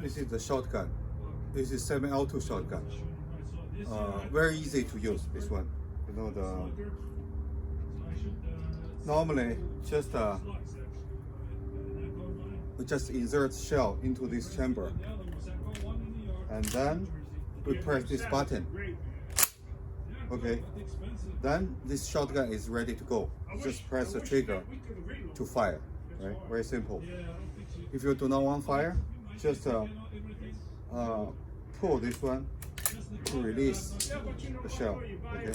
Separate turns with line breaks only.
This is the shotgun. This is semi-auto shotgun. Very easy to use. This one, you know, normally we just insert shell into this chamber, and then we press this button. Okay, then this shotgun is ready to go. Just press the trigger to fire. Right, very simple. If you do not want fire, just pull this one to release the shell. Okay.